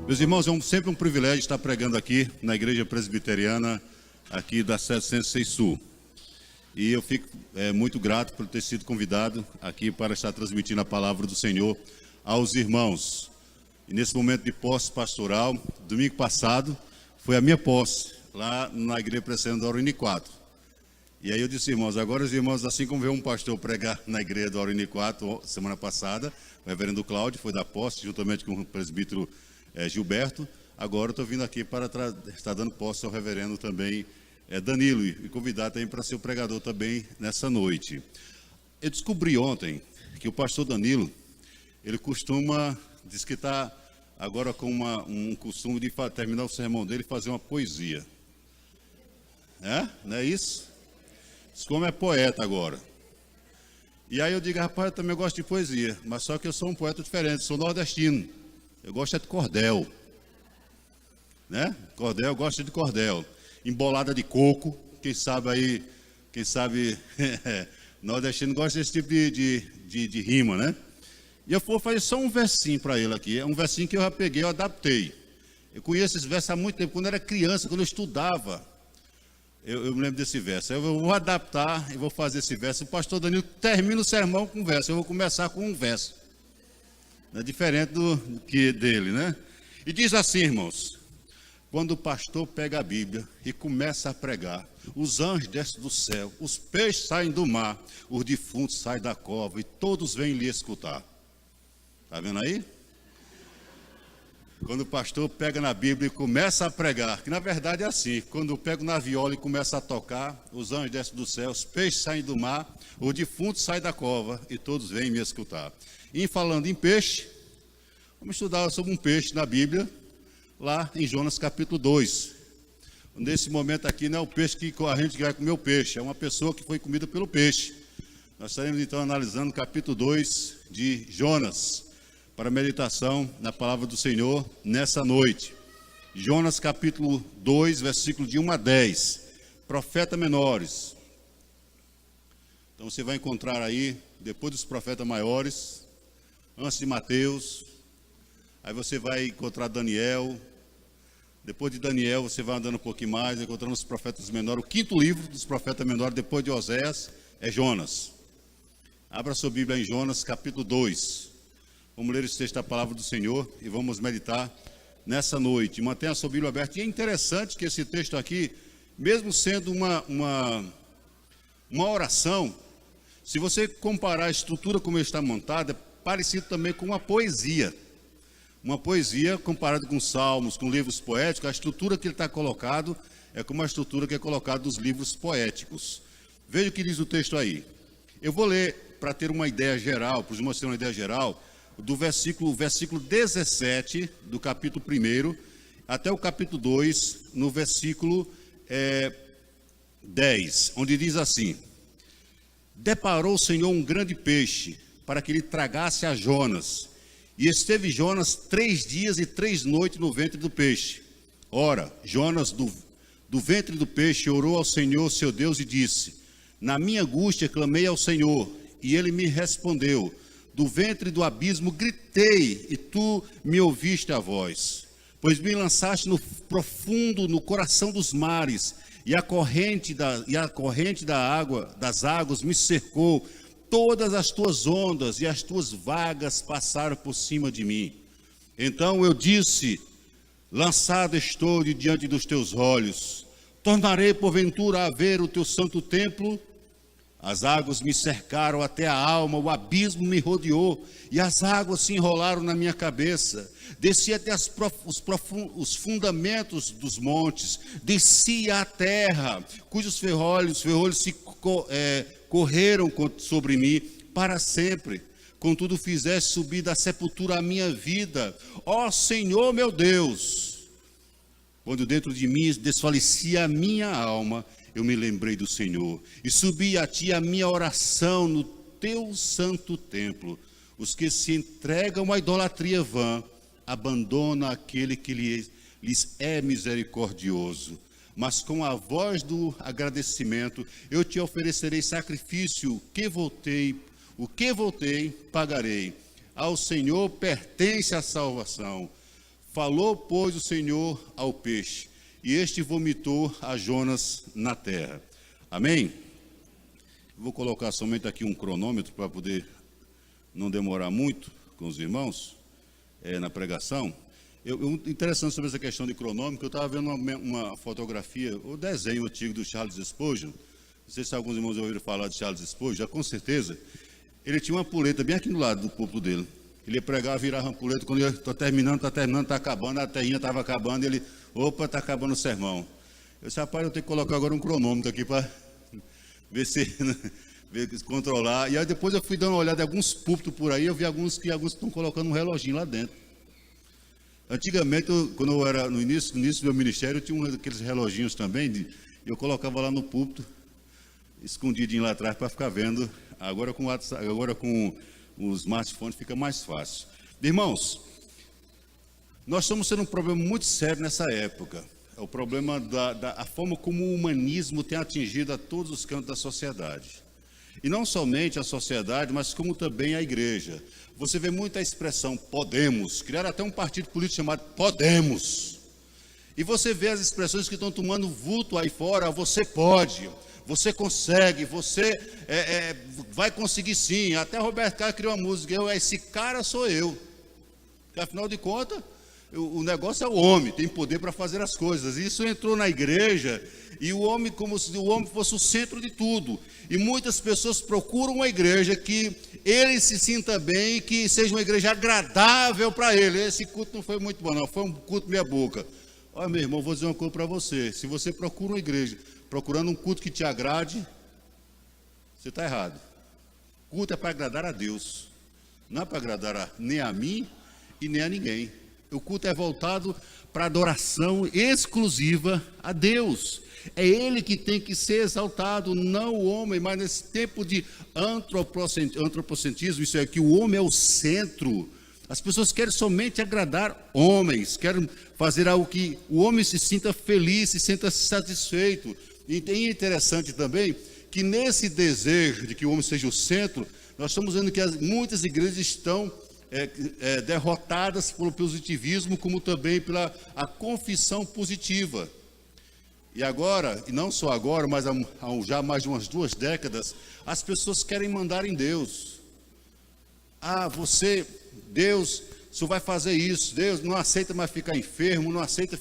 Meus irmãos, é sempre um privilégio estar pregando aqui na Igreja Presbiteriana, aqui da 706 Sul. E eu fico muito grato por ter sido convidado aqui para estar transmitindo a palavra do Senhor aos irmãos. E nesse momento de posse pastoral, domingo passado, foi a minha posse, lá na Igreja Presbiteriana do Auriniquato. E aí eu disse, irmãos, agora os irmãos, assim como veio um pastor pregar na Igreja do Auriniquato semana passada, o reverendo Cláudio foi da posse, juntamente com o presbítero Gilberto, agora eu estou vindo aqui para estar dando posse ao reverendo também Danilo, e convidar também para ser o pregador também nessa noite. Eu descobri ontem que o pastor Danilo, ele diz que está agora com um costume de terminar o sermão dele e fazer uma poesia. Não é isso? Diz como é poeta agora. E aí eu digo, rapaz, eu também gosto de poesia, mas só que eu sou um poeta diferente, sou nordestino. Eu gosto de cordel, né? Cordel, eu gosto de cordel. Embolada de coco, quem sabe, nordestino gosta desse tipo de rima, né? E eu vou fazer só um versinho para ele aqui, é um versinho que eu já peguei, eu adaptei. Eu conheço esse verso há muito tempo, quando eu era criança, quando eu estudava, eu me lembro desse verso. Eu vou adaptar e vou fazer esse verso. O pastor Danilo termina o sermão com um verso, eu vou começar com um verso. É diferente dele, né? E diz assim, irmãos, quando o pastor pega a Bíblia e começa a pregar, os anjos descem do céu, os peixes saem do mar, os defuntos saem da cova e todos vêm lhe escutar. Está vendo aí? Quando o pastor pega na Bíblia e começa a pregar, que na verdade é assim, quando eu pego na viola e começa a tocar, os anjos descem do céu, os peixes saem do mar, os defuntos saem da cova e todos vêm me escutar. E falando em peixe, vamos estudar sobre um peixe na Bíblia, lá em Jonas capítulo 2. Nesse momento aqui não é o peixe que a gente vai comer o peixe, é uma pessoa que foi comida pelo peixe. Nós estaremos então analisando o capítulo 2 de Jonas, para meditação na palavra do Senhor nessa noite. Jonas capítulo 2, versículo de 1 a 10. Profetas menores. Então você vai encontrar aí, depois dos profetas maiores, antes de Mateus, aí você vai encontrar Daniel, depois de Daniel você vai andando um pouquinho mais, encontrando os profetas menores. O quinto livro dos profetas menores, depois de Oséias, é Jonas. Abra sua Bíblia em Jonas, capítulo 2. Vamos ler esse texto da palavra do Senhor e vamos meditar nessa noite. Mantenha a sua Bíblia aberta. E é interessante que esse texto aqui, mesmo sendo uma oração, se você comparar a estrutura como ele está montada, parecido também com uma poesia. Uma poesia comparada com salmos, com livros poéticos, a estrutura que ele está colocado é como a estrutura que é colocada nos livros poéticos. Veja o que diz o texto aí. Eu vou ler para ter uma ideia geral, para os irmãos terem uma ideia geral, do versículo 17 do capítulo 1 até o capítulo 2, no versículo 10, onde diz assim: deparou o Senhor um grande peixe, para que ele tragasse a Jonas. E esteve Jonas 3 dias e 3 noites no ventre do peixe. Ora, Jonas do ventre do peixe orou ao Senhor seu Deus e disse: na minha angústia clamei ao Senhor, e ele me respondeu. Do ventre do abismo gritei, e tu me ouviste a voz. Pois me lançaste no profundo, no coração dos mares, e a corrente das águas me cercou. Todas as tuas ondas e as tuas vagas passaram por cima de mim. Então eu disse: lançado estou de diante dos teus olhos. Tornarei porventura a ver o teu santo templo? As águas me cercaram até a alma, o abismo me rodeou, e as águas se enrolaram na minha cabeça. Desci até os fundamentos dos montes, desci à terra, cujos ferrolhos se correram sobre mim para sempre. Contudo fizeste subir da sepultura a minha vida, ó Senhor meu Deus. Quando dentro de mim desfalecia a minha alma, eu me lembrei do Senhor, e subi a ti a minha oração no teu santo templo. Os que se entregam à idolatria vã, abandonam aquele que lhes é misericordioso. Mas com a voz do agradecimento, eu te oferecerei sacrifício, o que voltei, pagarei. Ao Senhor pertence a salvação. Falou, pois, o Senhor ao peixe, e este vomitou a Jonas na terra. Amém? Vou colocar somente aqui um cronômetro para poder não demorar muito com os irmãos na pregação. Interessante sobre essa questão de cronômetro, eu estava vendo uma fotografia, o desenho antigo do Charles Spurgeon. Não sei se alguns irmãos ouviram falar de Charles Spurgeon, já com certeza. Ele tinha uma ampulheta bem aqui do lado do púlpito dele. Ele ia pregar, virava a ampulheta, quando eu estou terminando, está acabando, a terrinha estava acabando, ele, opa, está acabando o sermão. Eu disse, rapaz, eu tenho que colocar agora um cronômetro aqui para ver se controlar. E aí depois eu fui dando uma olhada em alguns púlpitos por aí, eu vi alguns estão colocando um reloginho lá dentro. Antigamente, quando eu era no início do meu ministério, eu tinha aqueles reloginhos também, eu colocava lá no púlpito, escondidinho lá atrás para ficar vendo. Agora com o smartphone fica mais fácil. Irmãos, nós estamos tendo um problema muito sério nessa época. É o problema da forma como o humanismo tem atingido a todos os cantos da sociedade. E não somente a sociedade, mas como também a igreja. Você vê muita expressão Podemos, criaram até um partido político chamado Podemos. E você vê as expressões que estão tomando vulto aí fora, você pode, você consegue, você vai conseguir sim. Até Roberto Carlos criou uma música, esse cara sou eu. Porque, afinal de contas, o negócio é o homem, tem poder para fazer as coisas. Isso entrou na igreja e o homem como se o homem fosse o centro de tudo. E muitas pessoas procuram uma igreja que ele se sinta bem, que seja uma igreja agradável para ele. Esse culto não foi muito bom, não, foi um culto meia boca. Olha, meu irmão, vou dizer uma coisa para você. Se você procura uma igreja procurando um culto que te agrade, você está errado. Culto é para agradar a Deus, não é para agradar nem a mim e nem a ninguém. O culto é voltado para adoração exclusiva a Deus. É Ele que tem que ser exaltado, não o homem. Mas nesse tempo de antropocentrismo, isso é que o homem é o centro. As pessoas querem somente agradar homens, querem fazer algo que o homem se sinta feliz, se sinta satisfeito. E é interessante também que nesse desejo de que o homem seja o centro, nós estamos vendo que muitas igrejas estão derrotadas pelo positivismo, como também pela a confissão positiva. E agora, e não só agora, mas há já mais de umas 2 décadas, as pessoas querem mandar em Deus. Deus, o senhor vai fazer isso, Deus não aceita mais ficar enfermo, não aceita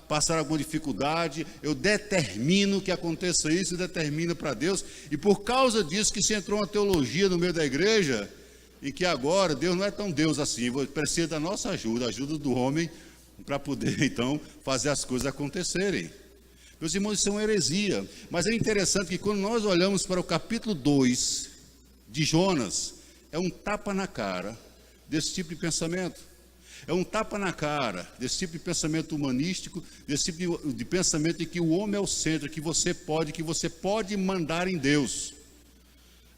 passar alguma dificuldade, eu determino que aconteça isso, determina para Deus, e por causa disso que se entrou uma teologia no meio da igreja, e que agora Deus não é tão Deus assim, precisa da nossa ajuda, a ajuda do homem, para poder então fazer as coisas acontecerem. Meus irmãos, isso é uma heresia, mas é interessante que quando nós olhamos para o capítulo 2 de Jonas, é um tapa na cara desse tipo de pensamento. É um tapa na cara desse tipo de pensamento humanístico, desse tipo de pensamento em que o homem é o centro, que você pode mandar em Deus.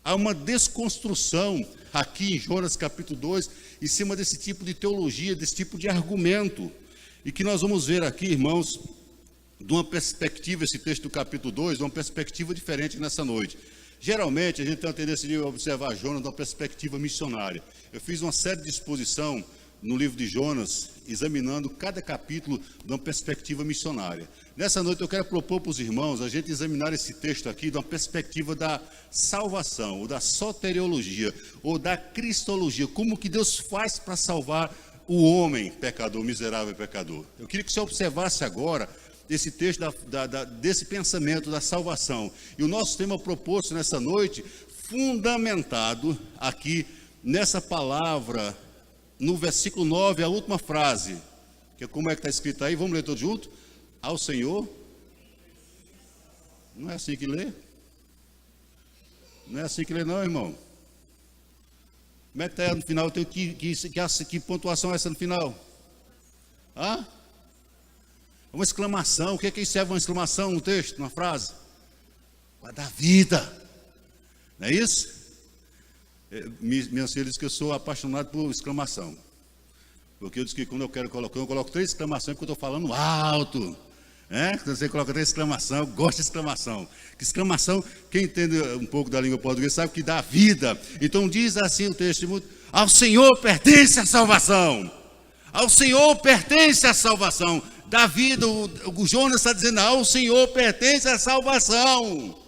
Há uma desconstrução aqui em Jonas capítulo 2, em cima desse tipo de teologia, desse tipo de argumento, e que nós vamos ver aqui, irmãos, de uma perspectiva, esse texto do capítulo 2, de uma perspectiva diferente nessa noite. Geralmente, a gente tem uma tendência de observar Jonas de uma perspectiva missionária. Eu fiz uma série de exposição no livro de Jonas, examinando cada capítulo de uma perspectiva missionária. Nessa noite eu quero propor para os irmãos a gente examinar esse texto aqui de uma perspectiva da salvação, ou da soteriologia, ou da cristologia, como que Deus faz para salvar o homem pecador, miserável pecador. Eu queria que você observasse agora esse texto desse pensamento da salvação. E o nosso tema proposto nessa noite, fundamentado aqui nessa palavra, no versículo 9, a última frase, que é como é que está escrito aí, vamos ler todos juntos? Ao Senhor. Não é assim que lê? Não é assim que lê não, irmão. Como é que está no final? Que pontuação é essa no final? Uma exclamação. O que é que serve uma exclamação no texto, numa frase? Vai dar vida. Não é isso? Minhas filhas dizem que eu sou apaixonado por exclamação. Porque eu disse que quando eu coloco 3 exclamações, porque eu estou falando alto. Quando você coloca 3 exclamações, eu gosto de exclamação. Que exclamação, quem entende um pouco da língua portuguesa sabe que dá vida. Então diz assim o texto: ao Senhor pertence a salvação. Ao Senhor pertence a salvação. Davi, o Jonas está dizendo, ao Senhor pertence a salvação.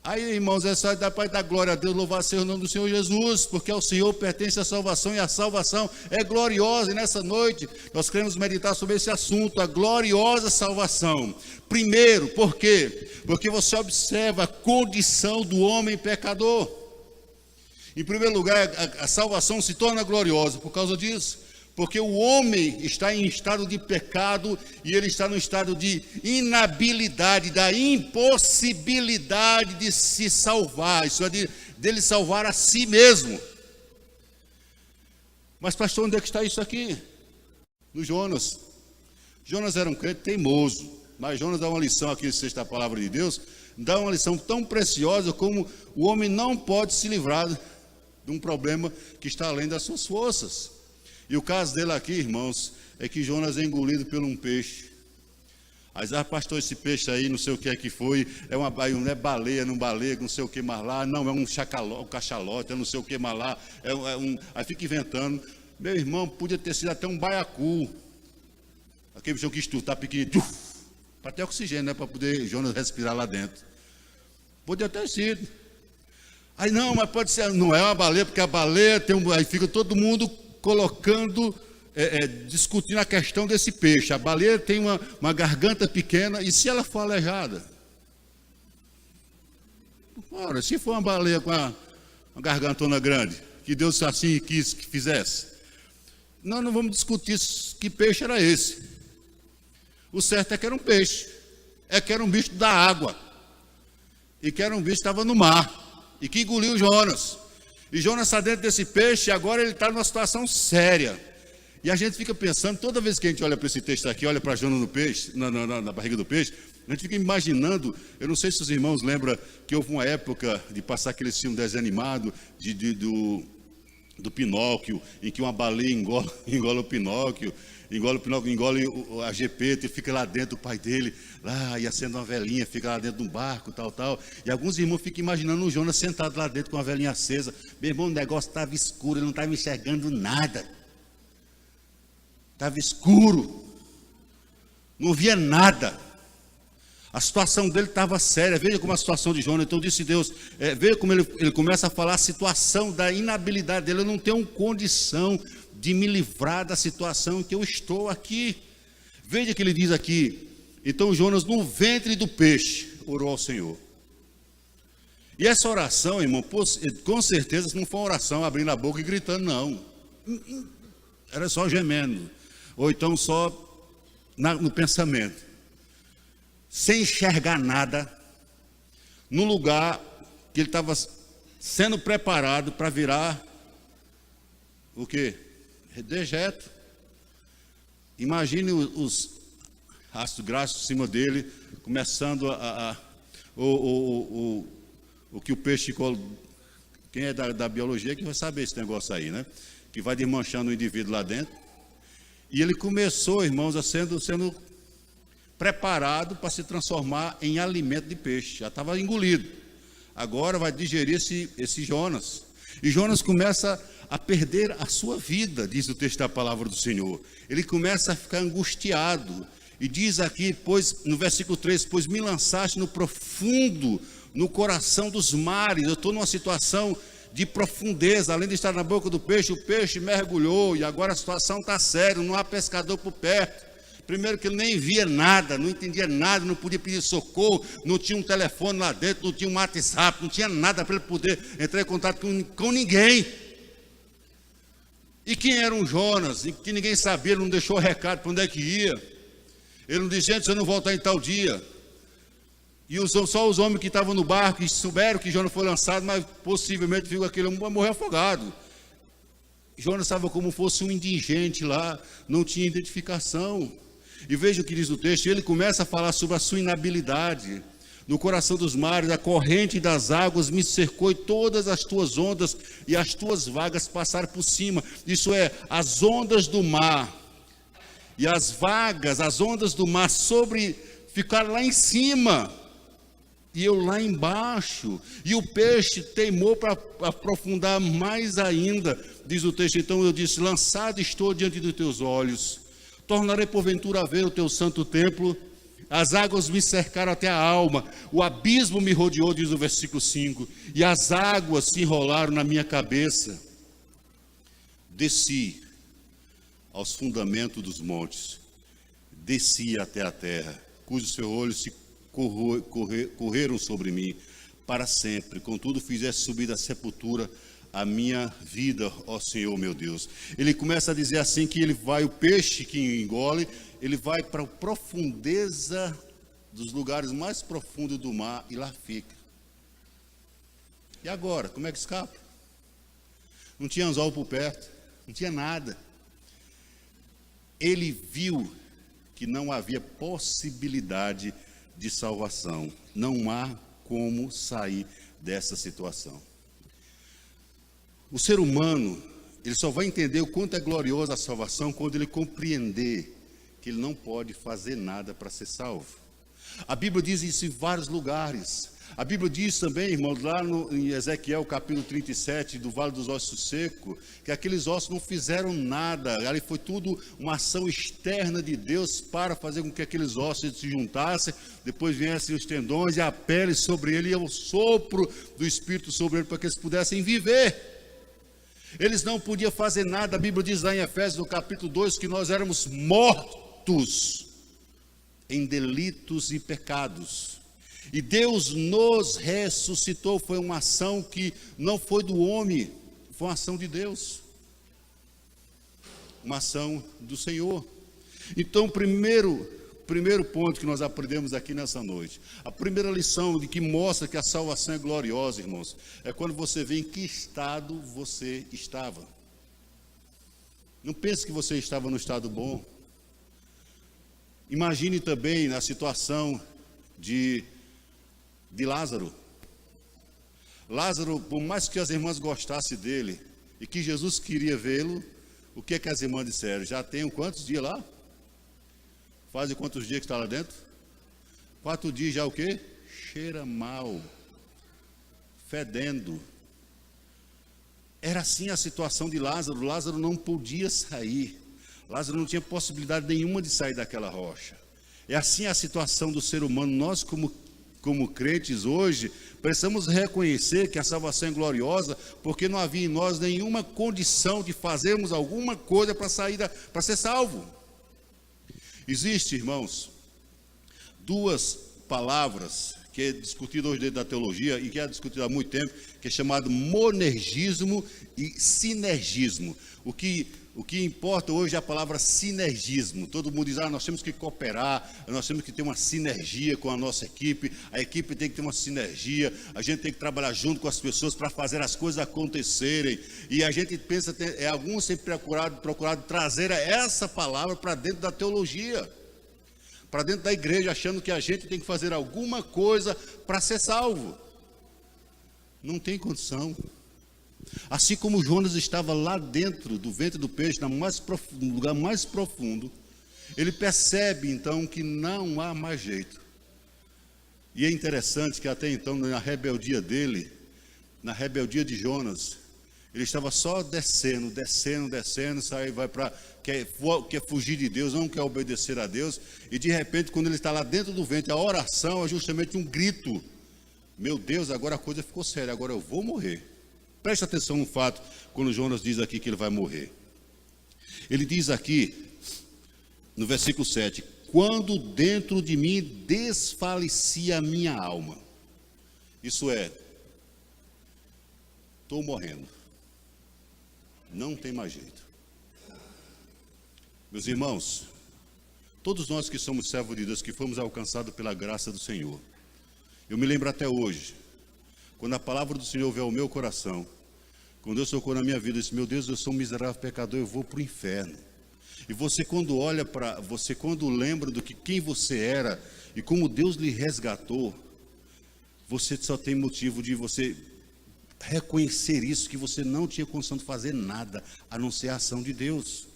Aí, irmãos, é só dar para dar glória a Deus, louvar seja o nome do Senhor Jesus, porque ao Senhor pertence a salvação, e a salvação é gloriosa. E nessa noite, nós queremos meditar sobre esse assunto, a gloriosa salvação. Primeiro, por quê? Porque você observa a condição do homem pecador. Em primeiro lugar, a salvação se torna gloriosa por causa disso. Porque o homem está em estado de pecado e ele está no estado de inabilidade, da impossibilidade de se salvar, isso é, dele salvar a si mesmo. Mas pastor, onde é que está isso aqui? No Jonas. Jonas era um crente teimoso, mas Jonas dá uma lição aqui, sexta palavra de Deus, dá uma lição tão preciosa como o homem não pode se livrar de um problema que está além das suas forças. E o caso dele aqui, irmãos, é que Jonas é engolido por um peixe. Aí, pastor, esse peixe aí, não sei o que é que foi, não é baleia, não baleia, não sei o que mais lá, não, é um cachalote, não sei o que mais lá, aí fica inventando. Meu irmão, podia ter sido até um baiacu, aquele bichão que está pequenininho, para ter oxigênio, né, para poder Jonas respirar lá dentro. Podia ter sido. Aí não, mas pode ser, não é uma baleia, porque a baleia aí fica todo mundo colocando, discutindo a questão desse peixe. A baleia tem uma garganta pequena, e se ela for aleijada? Ora, se for uma baleia com uma gargantona grande, que Deus assim quis que fizesse, nós não vamos discutir que peixe era esse. O certo é que era um peixe, que era um bicho da água, e que era um bicho que estava no mar, e que engoliu Jonas. E Jonas está dentro desse peixe, e agora ele está numa situação séria. E a gente fica pensando, toda vez que a gente olha para esse texto aqui, olha para Jonas no peixe, na barriga do peixe, a gente fica imaginando, eu não sei se os irmãos lembram que houve uma época de passar aquele filme desenho animado do Pinóquio, em que uma baleia engole o Pinóquio, engole a Gepeto e fica lá dentro, o pai dele, lá, e acende uma velhinha, fica lá dentro de um barco, tal. E alguns irmãos ficam imaginando o Jonas sentado lá dentro com a velhinha acesa. Meu irmão, o negócio estava escuro, ele não estava enxergando nada. Estava escuro. Não via nada. A situação dele estava séria. Veja como a situação de Jonas. Então disse Deus, veja como ele começa a falar a situação da inabilidade dele. Eu não tenho condição de me livrar da situação em que eu estou aqui. Veja que ele diz aqui, então Jonas no ventre do peixe orou ao Senhor. E essa oração, irmão, com certeza não foi uma oração abrindo a boca e gritando, não. Era só gemendo, ou então só no pensamento, sem enxergar nada, no lugar que ele estava sendo preparado para virar o quê? Dejeto. Imagine os ácidos graxos em cima dele, começando o que o peixe, quem é da biologia que vai saber esse negócio aí, né? Que vai desmanchando o indivíduo lá dentro. E ele começou, irmãos, sendo preparado para se transformar em alimento de peixe. Já estava engolido. Agora vai digerir esse Jonas. E Jonas começa a perder a sua vida, diz o texto da palavra do Senhor. Ele começa a ficar angustiado. E diz aqui, no versículo 3, pois me lançaste no profundo, no coração dos mares. Eu estou numa situação de profundeza. Além de estar na boca do peixe, o peixe mergulhou. E agora a situação está séria, não há pescador por perto. Primeiro que ele nem via nada, não entendia nada, não podia pedir socorro, não tinha um telefone lá dentro, não tinha um WhatsApp, não tinha nada para ele poder entrar em contato com ninguém. E quem era um Jonas? E que ninguém sabia, ele não deixou recado para onde é que ia. Ele não disse, gente, você não volta em tal dia. E só os homens que estavam no barco, que souberam que Jonas foi lançado, mas possivelmente viu aquele homem morrer afogado. Jonas estava como fosse um indigente lá, não tinha identificação. E veja o que diz o texto, ele começa a falar sobre a sua inabilidade. No coração dos mares, a corrente das águas me cercou e todas as tuas ondas e as tuas vagas passaram por cima. Isso é, as ondas do mar e as vagas, as ondas do mar ficaram lá em cima e eu lá embaixo. E o peixe teimou para aprofundar mais ainda. diz o texto, então eu disse, lançado estou diante dos teus olhos, tornarei porventura a ver o teu santo templo. As águas me cercaram até a alma, o abismo me rodeou, diz o versículo 5, e as águas se enrolaram na minha cabeça. Desci aos fundamentos dos montes, desci até a terra, cujos seus olhos se correram sobre mim para sempre. Contudo, fizeste subir da sepultura a minha vida, ó Senhor meu Deus. Ele começa a dizer assim que ele vai, o peixe que engole, ele vai para a profundeza dos lugares mais profundos do mar e lá fica. E agora, como é que escapa? Não tinha anzol por perto, não tinha nada. Ele viu que não havia possibilidade de salvação. Não há como sair dessa situação. O ser humano, ele só vai entender o quanto é gloriosa a salvação quando ele compreender que ele não pode fazer nada para ser salvo. A Bíblia diz isso em vários lugares. A Bíblia diz também, irmãos, lá em Ezequiel, capítulo 37, do Vale dos Ossos Secos, que aqueles ossos não fizeram nada, ali foi tudo uma ação externa de Deus para fazer com que aqueles ossos se juntassem, depois viessem os tendões e a pele sobre ele e o sopro do Espírito sobre ele para que eles pudessem viver. Eles não podiam fazer nada. A Bíblia diz lá em Efésios, no capítulo 2, que nós éramos mortos em delitos e pecados. E Deus nos ressuscitou. Foi uma ação que não foi do homem, foi uma ação de Deus. Uma ação do Senhor. Então, primeiro ponto que nós aprendemos aqui nessa noite, a primeira lição de que mostra que a salvação é gloriosa, irmãos, é quando você vê em que estado você estava. Não pense que você estava no estado bom. Imagine também na situação de Lázaro. Lázaro, por mais que as irmãs gostassem dele e que Jesus queria vê-lo, o que é que as irmãs disseram? Já tem quantos dias lá? Faz quantos dias que está lá dentro? 4 dias já o quê? Cheira mal, fedendo. Era assim a situação de Lázaro. Lázaro não podia sair. Lázaro não tinha possibilidade nenhuma de sair daquela rocha. É assim a situação do ser humano. Nós como crentes hoje, precisamos reconhecer que a salvação é gloriosa, porque não havia em nós nenhuma condição de fazermos alguma coisa para ser salvo. Existe, irmãos, 2 palavras que é discutido hoje dentro da teologia e que é discutido há muito tempo, que é chamado monergismo e sinergismo. O que importa hoje é a palavra sinergismo. Todo mundo diz, nós temos que cooperar, nós temos que ter uma sinergia com a nossa equipe, a equipe tem que ter uma sinergia, a gente tem que trabalhar junto com as pessoas para fazer as coisas acontecerem. E a gente pensa, alguns têm procurado trazer essa palavra para dentro da teologia, para dentro da igreja, achando que a gente tem que fazer alguma coisa para ser salvo. Não tem condição. Assim como Jonas estava lá dentro do ventre do peixe, no lugar mais profundo, ele percebe então que não há mais jeito. E é interessante que até então, na rebeldia dele, na rebeldia de Jonas, ele estava só descendo, sai, vai para quer fugir de Deus, não quer obedecer a Deus, e de repente, quando ele está lá dentro do ventre, a oração é justamente um grito: meu Deus, agora a coisa ficou séria, agora eu vou morrer. Preste atenção no fato, quando Jonas diz aqui que ele vai morrer. Ele diz aqui, no versículo 7, quando dentro de mim desfalecia a minha alma. Isso é, estou morrendo. Não tem mais jeito. Meus irmãos, todos nós que somos servos de Deus, que fomos alcançados pela graça do Senhor, eu me lembro até hoje, quando a palavra do Senhor veio ao meu coração, quando Deus tocou na minha vida, eu disse: meu Deus, eu sou um miserável pecador, eu vou para o inferno. E você, quando olha para você, quando lembra do que quem você era e como Deus lhe resgatou, você só tem motivo de você reconhecer isso, que você não tinha condição de fazer nada a não ser a ação de Deus.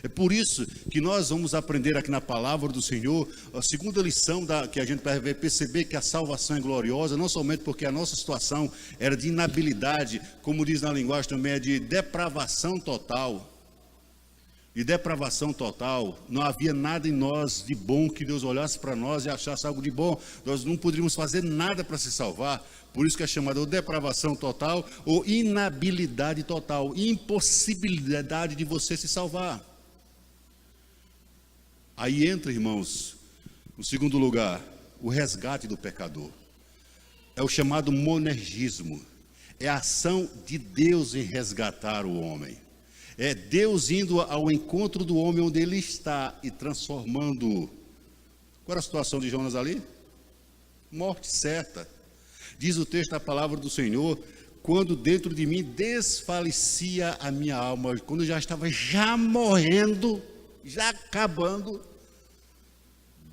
É por isso que nós vamos aprender aqui na palavra do Senhor, a segunda lição que a gente vai perceber que a salvação é gloriosa, não somente porque a nossa situação era de inabilidade, como diz na linguagem também, é de depravação total. De depravação total, não havia nada em nós de bom que Deus olhasse para nós e achasse algo de bom. Nós não poderíamos fazer nada para se salvar. Por isso que é chamada depravação total ou inabilidade total, impossibilidade de você se salvar. Aí entra, irmãos, no segundo lugar, o resgate do pecador. É o chamado monergismo. É a ação de Deus em resgatar o homem. É Deus indo ao encontro do homem onde ele está e transformando-o. Qual era a situação de Jonas ali? Morte certa. Diz o texto da palavra do Senhor, quando dentro de mim desfalecia a minha alma, quando eu já estava morrendo, já acabando,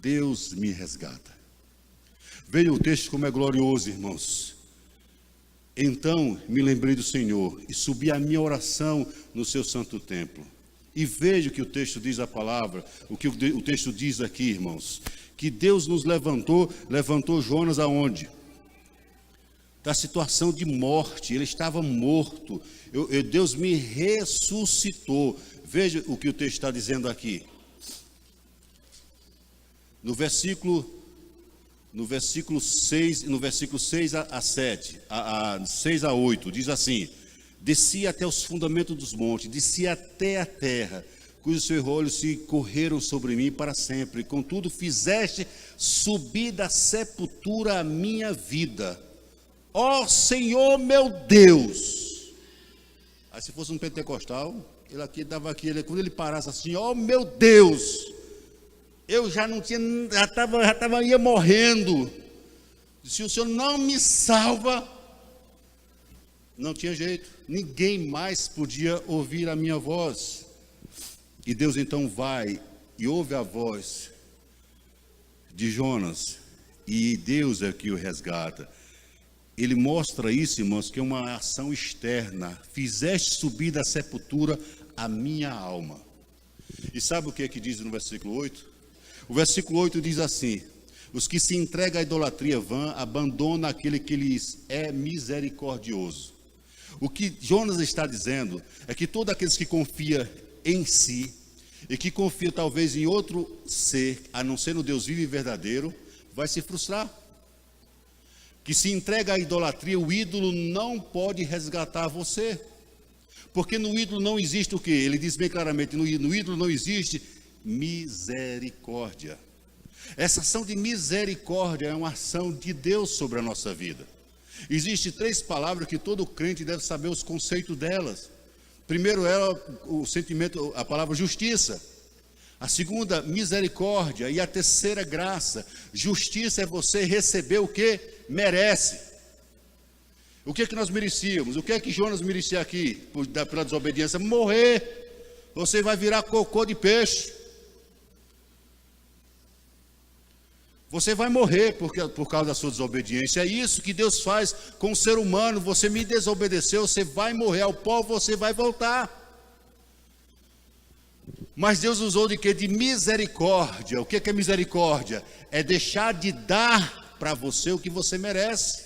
Deus me resgata. Veja o texto como é glorioso, irmãos. Então me lembrei do Senhor e subi a minha oração no seu santo templo. E veja o que o texto diz a palavra, o que o texto diz aqui, irmãos. Que Deus nos levantou Jonas aonde? Da situação de morte, ele estava morto. Deus me ressuscitou. Veja o que o texto está dizendo aqui. No versículo 6 a 7, 6 a 8, diz assim: desci até os fundamentos dos montes, desci até a terra, cujos seus olhos se correram sobre mim para sempre. Contudo, fizeste subir da sepultura a minha vida. Ó Senhor meu Deus! Aí se fosse um pentecostal, quando ele parasse assim, ó meu Deus! Eu já não tinha, ia morrendo. Se o Senhor não me salva, não tinha jeito. Ninguém mais podia ouvir a minha voz. E Deus então vai e ouve a voz de Jonas. E Deus é que o resgata. Ele mostra isso, irmãos, que é uma ação externa. Fizeste subir da sepultura a minha alma. E sabe o que é que diz no versículo 8? O versículo 8 diz assim: os que se entregam à idolatria vã, abandonam aquele que lhes é misericordioso. O que Jonas está dizendo é que todos aqueles que confiam em si, e que confiam talvez em outro ser, a não ser no Deus vivo e verdadeiro, vai se frustrar. Que se entrega à idolatria, o ídolo não pode resgatar você. Porque no ídolo não existe o quê? Ele diz bem claramente, no ídolo não existe misericórdia. Essa ação de misericórdia é uma ação de Deus sobre a nossa vida. Existem 3 palavras que todo crente deve saber os conceitos delas. Primeiro é o sentimento, a palavra justiça. A segunda, misericórdia. E a terceira, graça. Justiça é você receber o que merece. O que é que nós merecíamos? O que é que Jonas merecia aqui pela desobediência? Morrer. Você vai virar cocô de peixe. Você vai morrer por causa da sua desobediência. É isso que Deus faz com o ser humano. Você me desobedeceu, você vai morrer. Ao pó você vai voltar. Mas Deus usou de quê? De misericórdia. O que é misericórdia? É deixar de dar para você o que você merece.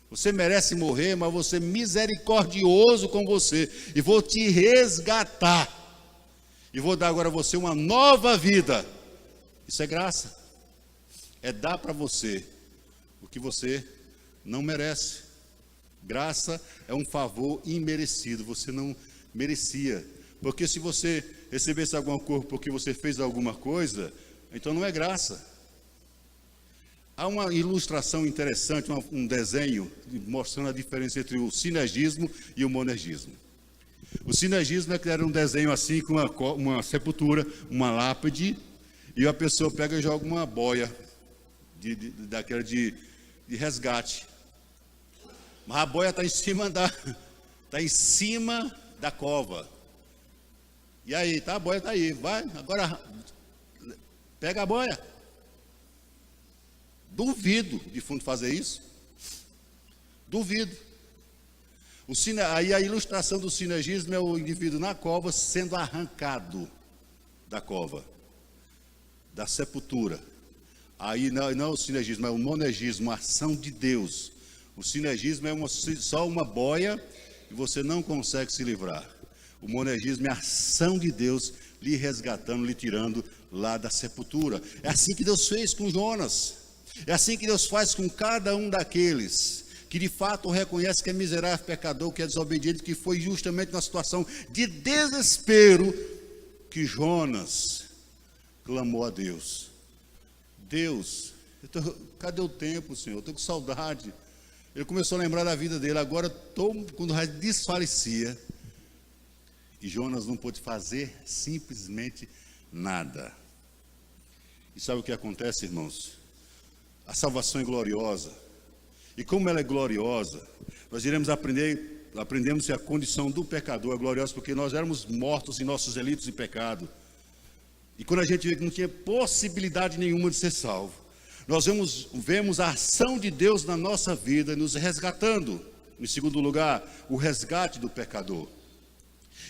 Você merece morrer, mas você é misericordioso com você. E vou te resgatar. E vou dar agora a você uma nova vida. Isso é graça. É dar para você o que você não merece. Graça é um favor imerecido, você não merecia. Porque se você recebesse alguma coisa porque você fez alguma coisa, então não é graça. Há uma ilustração interessante, um desenho mostrando a diferença entre o sinergismo e o monergismo. O sinergismo era um desenho assim com uma sepultura, uma lápide, e a pessoa pega e joga uma boia daquela de resgate. Mas a boia está em cima da cova. E aí, a boia está aí. Vai, agora pega a boia. Duvido de fundo fazer isso. Duvido. Aí a ilustração do sinergismo é o indivíduo na cova sendo arrancado da cova, da sepultura. Aí não é o sinergismo, é o monergismo, a ação de Deus. O sinergismo é só uma boia e você não consegue se livrar. O monergismo é a ação de Deus lhe resgatando, lhe tirando lá da sepultura. É assim que Deus fez com Jonas. É assim que Deus faz com cada um daqueles que de fato reconhece que é miserável, pecador, que é desobediente, que foi justamente na situação de desespero que Jonas clamou a Deus. Deus, cadê o tempo, Senhor? Eu estou com saudade. Ele começou a lembrar da vida dele. Agora, quando o raio desfalecia, e Jonas não pôde fazer simplesmente nada. E sabe o que acontece, irmãos? A salvação é gloriosa. E como ela é gloriosa, nós aprendemos que a condição do pecador é gloriosa, porque nós éramos mortos em nossos delitos e pecado. E quando a gente vê que não tinha possibilidade nenhuma de ser salvo, nós vemos a ação de Deus na nossa vida, nos resgatando. Em segundo lugar, o resgate do pecador.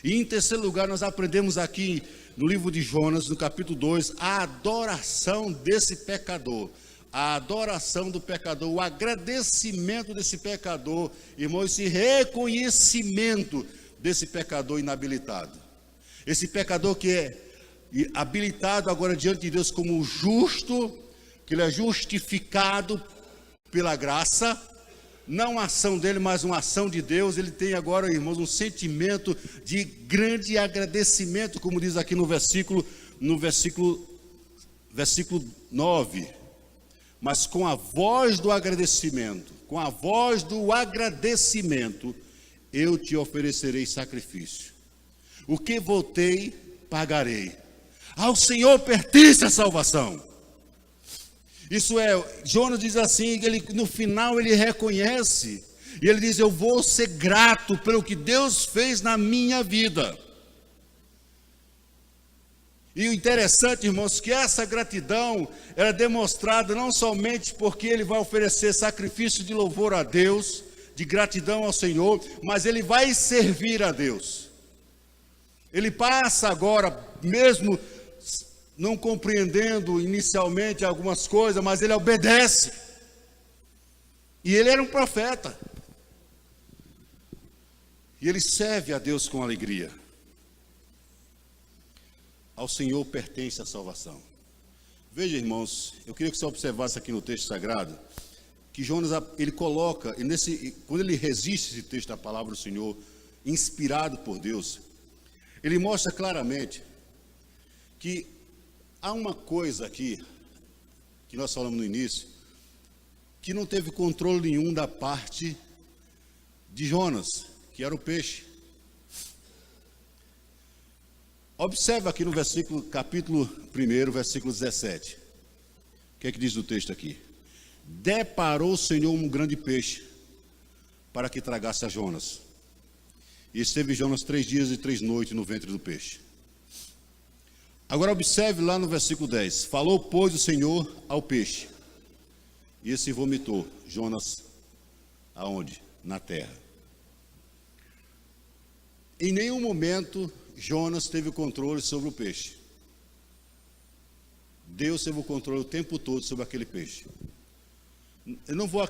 E em terceiro lugar, nós aprendemos aqui no livro de Jonas, no capítulo 2, a adoração desse pecador. A adoração do pecador, o agradecimento desse pecador, irmão, esse reconhecimento desse pecador inabilitado. Esse pecador que é habilitado agora diante de Deus como justo, que ele é justificado pela graça, não a ação dele, mas uma ação de Deus. Ele tem agora, irmãos, um sentimento de grande agradecimento, como diz aqui no versículo 9. Mas com a voz do agradecimento, eu te oferecerei sacrifício. O que votei, pagarei. Ao Senhor pertence a salvação. Isso é, Jonas diz assim, no final ele reconhece, e ele diz: eu vou ser grato pelo que Deus fez na minha vida. E o interessante, irmãos, que essa gratidão era demonstrada não somente porque ele vai oferecer sacrifício de louvor a Deus, de gratidão ao Senhor, mas ele vai servir a Deus. Ele passa agora, mesmo não compreendendo inicialmente algumas coisas, mas ele obedece. E ele era um profeta. E ele serve a Deus com alegria. Ao Senhor pertence a salvação. Veja, irmãos, eu queria que você observasse aqui no texto sagrado, que Jonas, ele coloca, quando ele resiste esse texto da palavra do Senhor, inspirado por Deus, ele mostra claramente que há uma coisa aqui, que nós falamos no início, que não teve controle nenhum da parte de Jonas, que era o peixe. Observa aqui no capítulo 1, versículo 17. O que é que diz o texto aqui? Deparou o Senhor um grande peixe para que tragasse a Jonas. E esteve Jonas 3 dias e 3 noites no ventre do peixe. Agora observe lá no versículo 10. Falou, pois, o Senhor ao peixe. E esse vomitou Jonas aonde? Na terra. Em nenhum momento Jonas teve o controle sobre o peixe. Deus teve o controle o tempo todo sobre aquele peixe. Eu não vou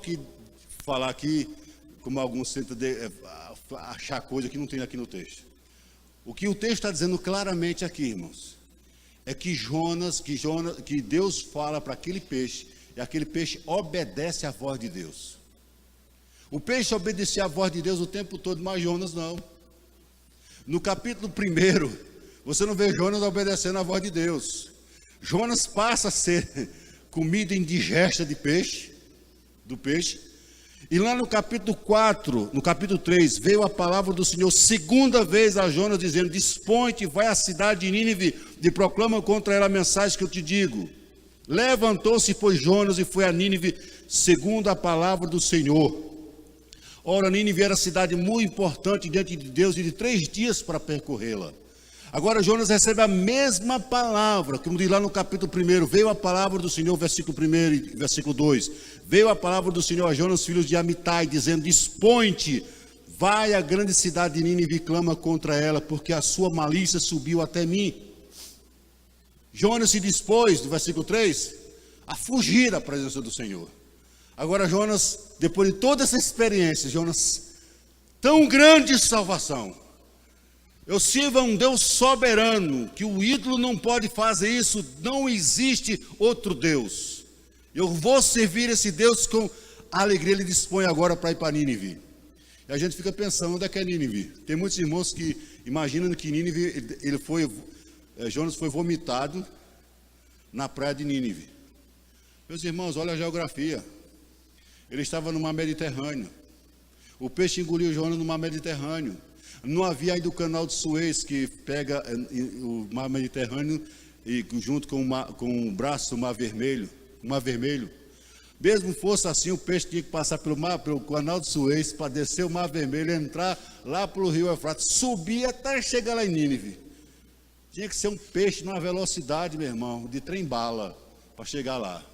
falar aqui, como alguns tentam achar coisa que não tem aqui no texto. O que o texto está dizendo claramente aqui, irmãos, é que Deus fala para aquele peixe, e aquele peixe obedece à voz de Deus. O peixe obedecia à voz de Deus o tempo todo, mas Jonas não. No capítulo 1, você não vê Jonas obedecendo à voz de Deus. Jonas passa a ser comida indigesta do peixe. E lá no capítulo 4, no capítulo 3, veio a palavra do Senhor segunda vez a Jonas, dizendo: dispõe-te, vai à cidade de Nínive e proclama contra ela a mensagem que eu te digo. Levantou-se, pois, Jonas e foi a Nínive, segundo a palavra do Senhor. Ora, Nínive era cidade muito importante diante de Deus, e de 3 dias para percorrê-la. Agora Jonas recebe a mesma palavra, como diz lá no capítulo 1, veio a palavra do Senhor, versículo 1 e versículo 2. Veio a palavra do Senhor a Jonas, filhos de Amitai, dizendo: dispõe-te, vai à grande cidade de Nínive e clama contra ela, porque a sua malícia subiu até mim. Jonas se dispôs, do versículo 3, a fugir da presença do Senhor. Agora Jonas, depois de toda essa experiência, Jonas, tão grande salvação. Eu sirvo a um Deus soberano, que o ídolo não pode fazer isso, não existe outro Deus. Eu vou servir esse Deus com alegria. Ele dispõe agora para ir para Nínive. E a gente fica pensando, onde é que é Nínive? Tem muitos irmãos que imaginam que Nínive, Jonas foi vomitado na praia de Nínive. Meus irmãos, olha a geografia. Ele estava no mar Mediterrâneo. O peixe engoliu Jonas no mar Mediterrâneo. Não havia ainda o canal de Suez, que pega o mar Mediterrâneo e junto com o braço do mar Vermelho. Mesmo fosse assim, o peixe tinha que passar pelo canal de Suez para descer o mar Vermelho, entrar lá pelo rio Eufrates, subir até chegar lá em Nínive. Tinha que ser um peixe numa velocidade, meu irmão, de trem-bala para chegar lá.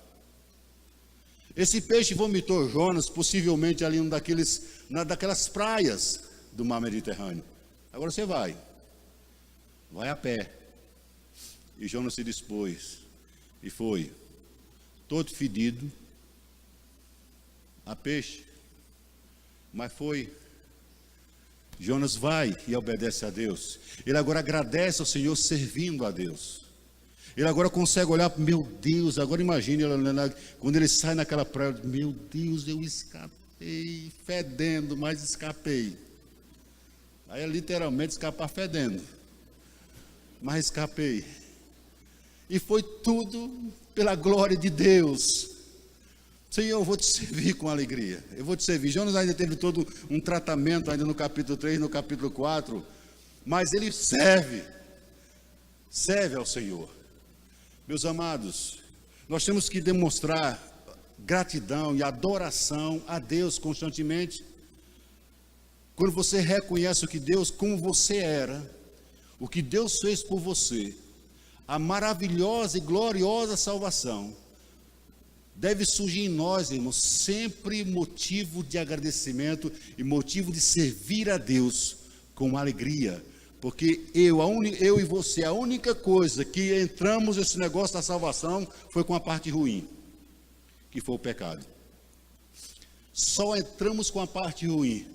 Esse peixe vomitou Jonas, possivelmente ali daquelas praias do mar Mediterrâneo. Agora você vai a pé. E Jonas se dispôs e foi, todo fedido a peixe, mas foi. Jonas vai e obedece a Deus. Ele agora agradece ao Senhor servindo a Deus. Ele agora consegue olhar, meu Deus, agora imagine quando ele sai naquela praia, meu Deus, eu escapei, fedendo, mas escapei. Aí é literalmente escapar fedendo, mas escapei. E foi tudo pela glória de Deus. Senhor, eu vou te servir com alegria, eu vou te servir. Jonas ainda teve todo um tratamento ainda no capítulo 3, no capítulo 4, mas ele serve ao Senhor. Meus amados, nós temos que demonstrar gratidão e adoração a Deus constantemente. Quando você reconhece o que Deus, como você era, o que Deus fez por você, a maravilhosa e gloriosa salvação, deve surgir em nós, irmãos, sempre motivo de agradecimento e motivo de servir a Deus com alegria. Porque eu e você, a única coisa que entramos nesse negócio da salvação foi com a parte ruim, que foi o pecado. Só entramos com a parte ruim,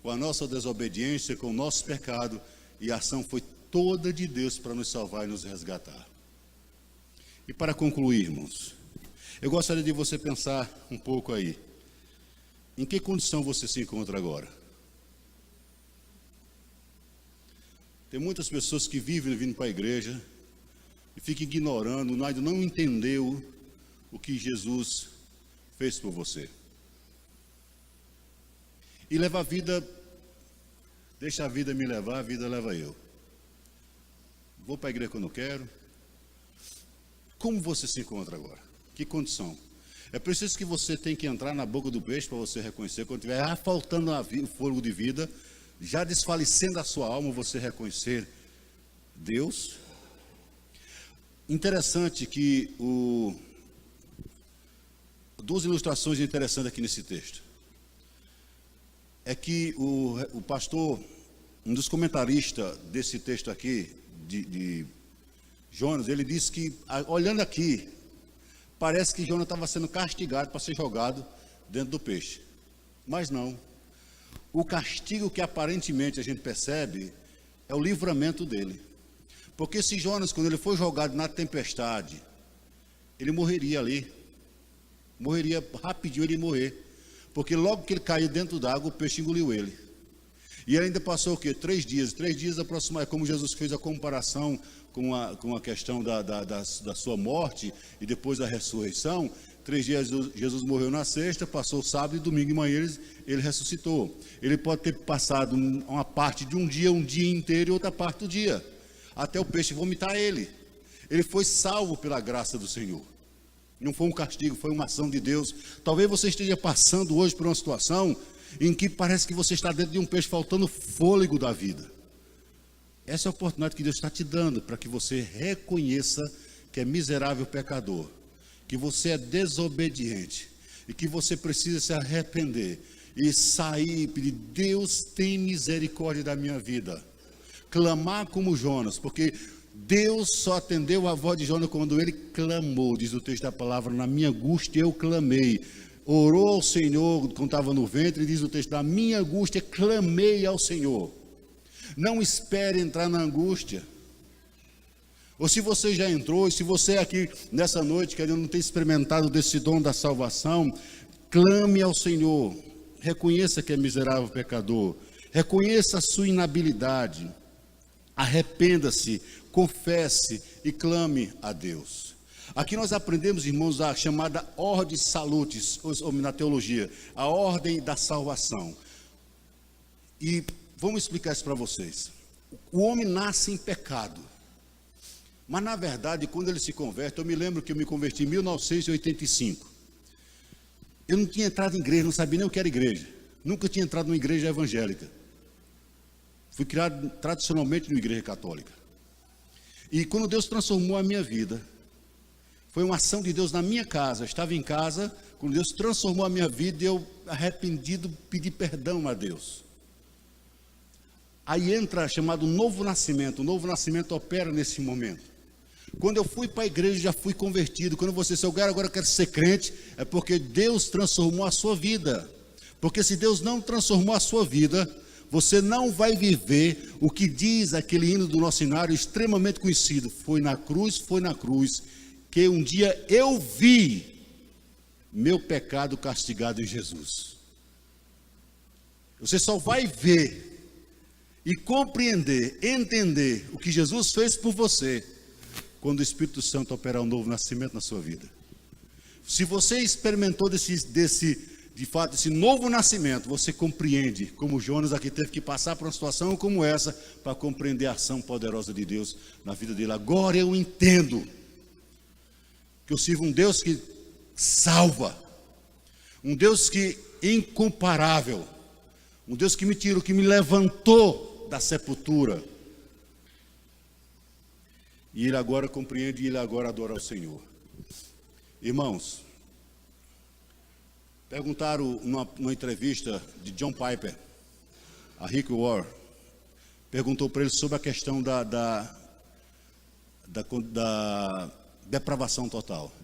com a nossa desobediência, com o nosso pecado, e a ação foi toda de Deus para nos salvar e nos resgatar. E para concluir, irmãos, eu gostaria de você pensar um pouco aí. Em que condição você se encontra agora? Tem muitas pessoas que vivem vindo para a igreja e ficam ignorando, ainda não entendeu o que Jesus fez por você. E leva a vida, deixa a vida me levar, a vida leva eu. Vou para a igreja quando eu quero. Como você se encontra agora? Que condição? É preciso que você tenha que entrar na boca do peixe para você reconhecer. Quando estiver faltando o fôlego de vida, já desfalecendo a sua alma, você reconhecer Deus. Interessante que duas ilustrações interessantes aqui nesse texto. É que o pastor, um dos comentaristas desse texto aqui, de Jonas, ele disse que, olhando aqui, parece que Jonas estava sendo castigado para ser jogado dentro do peixe. Mas não. O castigo que aparentemente a gente percebe é o livramento dele. Porque se Jonas, quando ele foi jogado na tempestade, ele morreria ali. Morreria rapidinho, ele ia morrer. Porque logo que ele caiu dentro d'água, o peixe engoliu ele. E ainda passou o quê? 3 dias. 3 dias aproximadamente, como Jesus fez a comparação com a questão da sua morte e depois da ressurreição. 3 dias Jesus morreu na sexta, passou sábado e domingo e manhã ele ressuscitou. Ele pode ter passado uma parte de um dia inteiro e outra parte do dia, até o peixe vomitar ele. Ele foi salvo pela graça do Senhor. Não foi um castigo, foi uma ação de Deus. Talvez você esteja passando hoje por uma situação em que parece que você está dentro de um peixe, faltando fôlego da vida. Essa é a oportunidade que Deus está te dando, para que você reconheça que é miserável pecador, que você é desobediente e que você precisa se arrepender e sair e pedir: Deus, tem misericórdia da minha vida. Clamar como Jonas, porque Deus só atendeu a voz de Jonas quando ele clamou. Diz o texto da palavra: na minha angústia eu clamei. Orou ao Senhor quando estava no ventre, e diz o texto: na minha angústia clamei ao Senhor. Não espere entrar na angústia. Ou se você já entrou, e se você aqui nessa noite, querendo, não ter experimentado desse dom da salvação, clame ao Senhor. Reconheça que é miserável pecador. Reconheça a sua inabilidade. Arrependa-se, confesse e clame a Deus. Aqui nós aprendemos, irmãos, a chamada ordem salutis, ou na teologia, a ordem da salvação. E vamos explicar isso para vocês. O homem nasce em pecado. Mas na verdade, quando ele se converte, eu me lembro que eu me converti em 1985. Eu não tinha entrado em igreja, não sabia nem o que era igreja. Nunca tinha entrado numa igreja evangélica. Fui criado tradicionalmente numa igreja católica. E quando Deus transformou a minha vida, foi uma ação de Deus na minha casa. Eu estava em casa, quando Deus transformou a minha vida, eu, arrependido, pedi perdão a Deus. Aí entra chamado novo nascimento. O novo nascimento opera nesse momento. Quando eu fui para a igreja, já fui convertido. Quando você disse: agora eu quero ser crente, é porque Deus transformou a sua vida. Porque se Deus não transformou a sua vida, você não vai viver o que diz aquele hino do nosso hinário extremamente conhecido: foi na cruz, que um dia eu vi meu pecado castigado em Jesus. Você só vai ver e compreender, entender o que Jesus fez por você, quando o Espírito Santo operar um novo nascimento na sua vida. Se você experimentou de fato, esse novo nascimento, você compreende, como Jonas aqui teve que passar por uma situação como essa, para compreender a ação poderosa de Deus na vida dele. Agora eu entendo que eu sirvo um Deus que salva, um Deus que é incomparável, um Deus que me tirou, que me levantou da sepultura. E ele agora compreende, e ele agora adora ao Senhor. Irmãos, perguntaram numa entrevista de John Piper, a Rick Warren, perguntou para ele sobre a questão da depravação total.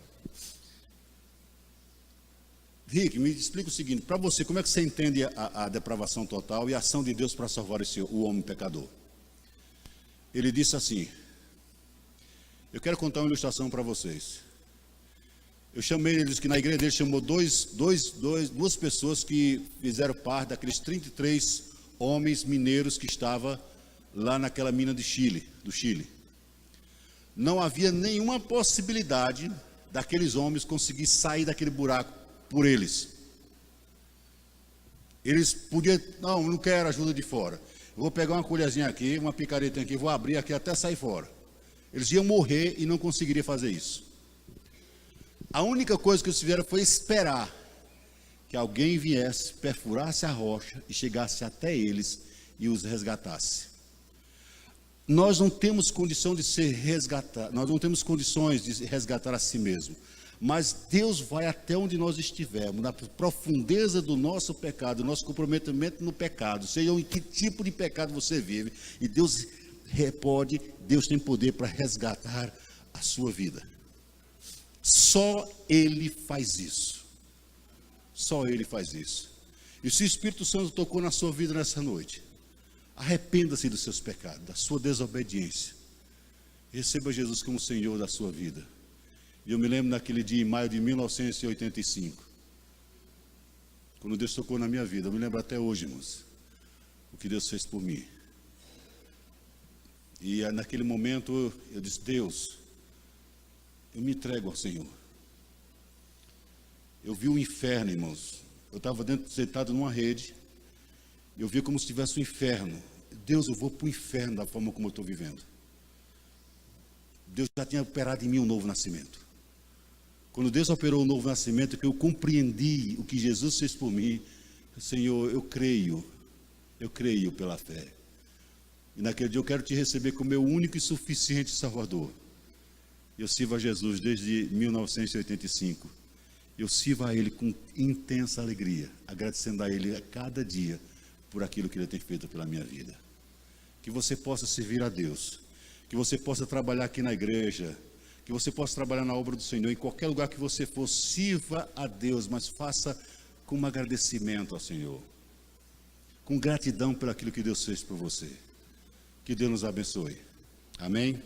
Rick, me explica o seguinte: para você, como é que você entende a depravação total e a ação de Deus para salvar o homem pecador? Ele disse assim: eu quero contar uma ilustração para vocês. Eu chamei, ele disse que na igreja dele chamou duas pessoas que fizeram parte daqueles 33 homens mineiros que estavam lá naquela mina do Chile. Não havia nenhuma possibilidade daqueles homens conseguir sair daquele buraco por eles. Eles podiam: não quero ajuda de fora. Eu vou pegar uma colherzinha aqui, uma picareta aqui, vou abrir aqui até sair fora. Eles iam morrer e não conseguiriam fazer isso. A única coisa que eles fizeram foi esperar que alguém viesse, perfurasse a rocha e chegasse até eles e os resgatasse. Nós não temos condição de ser resgatados, nós não temos condições de resgatar a si mesmo. Mas Deus vai até onde nós estivermos, na profundeza do nosso pecado, nosso comprometimento no pecado, seja em que tipo de pecado você vive, e Deus tem poder para resgatar a sua vida. Só Ele faz isso. Só Ele faz isso. E se o Espírito Santo tocou na sua vida nessa noite, arrependa-se dos seus pecados, da sua desobediência. Receba Jesus como Senhor da sua vida. E eu me lembro naquele dia, em maio de 1985, quando Deus tocou na minha vida. Eu me lembro até hoje, irmãos, o que Deus fez por mim. E naquele momento eu disse: Deus, eu me entrego ao Senhor. Eu vi o inferno, irmãos. Eu estava sentado numa rede. Eu vi como se tivesse um inferno. Deus, eu vou para o inferno da forma como eu estou vivendo. Deus já tinha operado em mim um novo nascimento. Quando Deus operou o novo nascimento, que eu compreendi o que Jesus fez por mim, Senhor, eu creio pela fé. E naquele dia eu quero te receber como meu único e suficiente Salvador. Eu sirvo a Jesus desde 1985. eu sirva a Ele com intensa alegria, agradecendo a Ele a cada dia por aquilo que Ele tem feito pela minha vida. Que você possa servir a Deus, que você possa trabalhar aqui na igreja, que você possa trabalhar na obra do Senhor, em qualquer lugar que você for, sirva a Deus, mas faça com um agradecimento ao Senhor, com gratidão por aquilo que Deus fez por você. Que Deus nos abençoe. Amém?